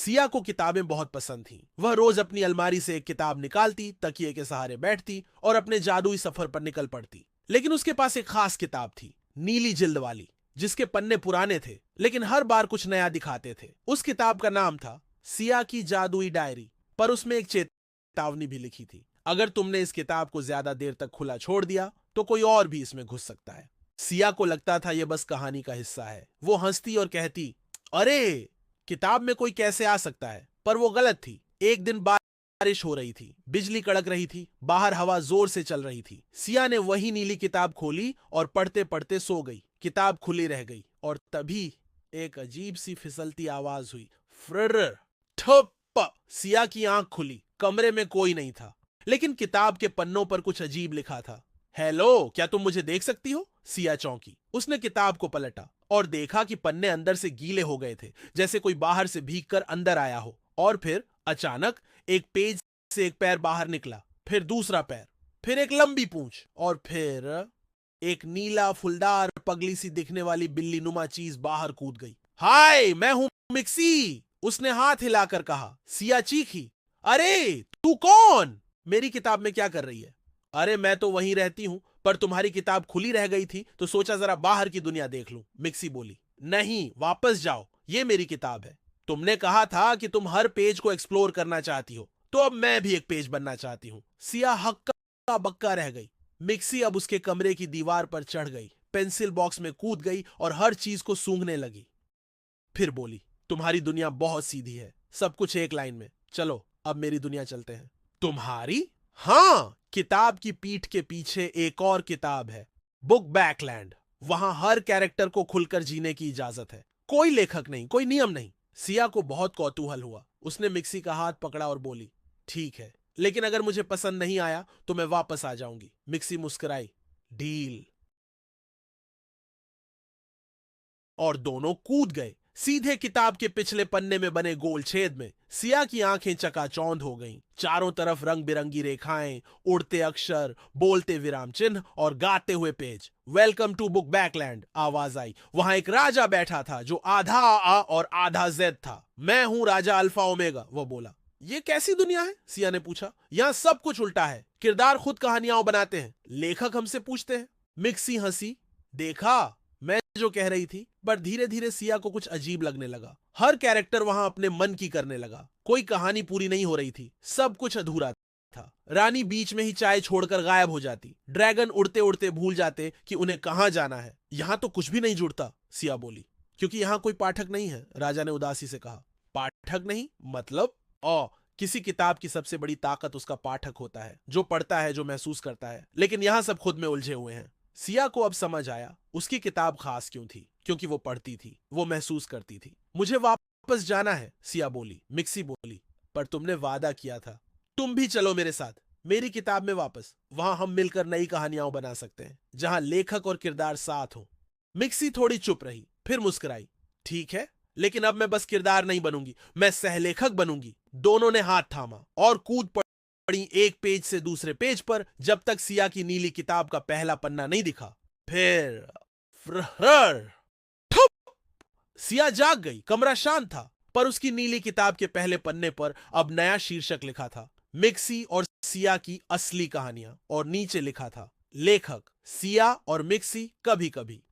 सिया को किताबें बहुत पसंद थीं। वह रोज अपनी अलमारी से एक किताब निकालती, तकिए के सहारे बैठती और अपने जादुई सफर पर निकल पड़ती। लेकिन उसके पास एक खास किताब थी, नीली जिल्द वाली, जिसके पन्ने पुराने थे लेकिन हर बार कुछ नया दिखाते थे। उस किताब का नाम था सिया की जादुई डायरी, पर उसमें एक चेतावनी भी लिखी थी, अगर तुमने इस किताब को ज्यादा देर तक खुला छोड़ दिया तो कोई और भी इसमें घुस सकता है। सिया को लगता था यह बस कहानी का हिस्सा है। वो हंसती और कहती, अरे किताब में कोई कैसे आ सकता है? पर वो गलत थी। एक दिन बारिश हो रही थी, बिजली कड़क रही थी, बाहर हवा जोर से चल रही थी। सिया ने वही नीली किताब खोली और पढ़ते पढ़ते सो गई। किताब खुली रह गई और तभी एक अजीब सी फिसलती आवाज हुई, फ्रर ठप। सिया की आंख खुली। कमरे में कोई नहीं था, लेकिन किताब के पन्नों पर कुछ अजीब लिखा था। हेलो, क्या तुम मुझे देख सकती हो? सिया चौंकी। उसने किताब को पलटा और देखा कि पन्ने अंदर से गीले हो गए थे, जैसे कोई बाहर से भीगकर अंदर आया हो। और फिर अचानक एक पेज से एक पैर बाहर निकला, फिर दूसरा पैर, फिर एक लंबी पूंछ और फिर एक नीला फुलदार पगली सी दिखने वाली बिल्ली नुमा चीज बाहर कूद गई। हाय, मैं हूं मिक्सी, उसने हाथ हिलाकर कहा। सिया चीखी, अरे तू कौन? मेरी किताब में क्या कर रही है? अरे मैं तो वहीं रहती हूं, पर तुम्हारी किताब खुली रह गई थी तो सोचा जरा बाहर की दुनिया देख लूं, मिक्सी बोली। नहीं, वापस जाओ, ये मेरी किताब है। तुमने कहा था कि तुम हर पेज को एक्सप्लोर करना चाहती हो, तो अब मैं भी एक पेज बनना चाहती हूं। सिया हक्का बक्का रह गई। मिक्सी अब उसके कमरे की दीवार पर चढ़ गई, पेंसिल बॉक्स में कूद गई और हर चीज को सूंघने लगी। फिर बोली, तुम्हारी दुनिया बहुत सीधी है, सब कुछ एक लाइन में। चलो अब मेरी दुनिया चलते हैं। तुम्हारी? हाँ, किताब की पीठ के पीछे एक और किताब है, बुक बैकलैंड। वहां हर कैरेक्टर को खुलकर जीने की इजाजत है, कोई लेखक नहीं, कोई नियम नहीं। सिया को बहुत कौतूहल हुआ। उसने मिक्सी का हाथ पकड़ा और बोली, ठीक है, लेकिन अगर मुझे पसंद नहीं आया तो मैं वापस आ जाऊंगी। मिक्सी मुस्कुराई, डील। और दोनों कूद गए सीधे किताब के पिछले पन्ने में बने गोल छेद में। सिया की आंखें चकाचौंध हो गईं। चारों तरफ रंग बिरंगी रेखाएं, उड़ते अक्षर, बोलते विराम चिन्ह और गाते हुए पेज। वेलकम टू बुक बैकलैंड, आवाज आई। वहां एक राजा बैठा था जो आधा आ और आधा जेड था। मैं हूं राजा अल्फा ओमेगा, वो बोला। ये कैसी दुनिया है? सिया ने पूछा। यहां सब कुछ उल्टा है। किरदार खुद कहानियां बनाते हैं, लेखक हमसे पूछते हैं। मिक्सी हंसी। देखा, मैं जो कह रही थी। पर धीरे धीरे सिया को कुछ अजीब लगने लगा। हर कैरेक्टर वहां अपने मन की करने लगा। कोई कहानी पूरी नहीं हो रही थी, सब कुछ अधूरा था। रानी बीच में ही चाय छोड़कर गायब हो जाती। ड्रैगन उड़ते उड़ते भूल जाते कि उन्हें कहां जाना है। यहां तो कुछ भी नहीं जुड़ता, सिया बोली। क्योंकि यहां कोई पाठक नहीं है, राजा ने उदासी से कहा। पाठक नहीं मतलब? किसी किताब की सबसे बड़ी ताकत उसका पाठक होता है, जो पढ़ता है, जो महसूस करता है। लेकिन यहां सब खुद में उलझे हुए हैं। सिया को अब समझ आया उसकी किताब खास क्यों थी। क्योंकि वो पढ़ती थी, वो महसूस करती थी। मुझे वापस जाना है, सिया बोली। मिक्सी बोली, पर तुमने वादा किया था। तुम भी चलो मेरे साथ, मेरी किताब में वापस। वहां हम मिलकर नई कहानियां बना सकते हैं, जहां लेखक और किरदार साथ हो। मिक्सी थोड़ी चुप रही, फिर मुस्कुराई। ठीक है, लेकिन अब मैं बस किरदार नहीं बनूंगी, मैं सहलेखक बनूंगी। दोनों ने हाथ थामा और कूद पड़ी एक पेज से दूसरे पेज पर, जब तक सिया की नीली किताब का पहला पन्ना नहीं दिखा। फिर फ्रर ठुप! सिया जाग गई। कमरा शांत था, पर उसकी नीली किताब के पहले पन्ने पर अब नया शीर्षक लिखा था, मिक्सी और सिया की असली कहानियां। और नीचे लिखा था, लेखक सिया और मिक्सी कभी कभी।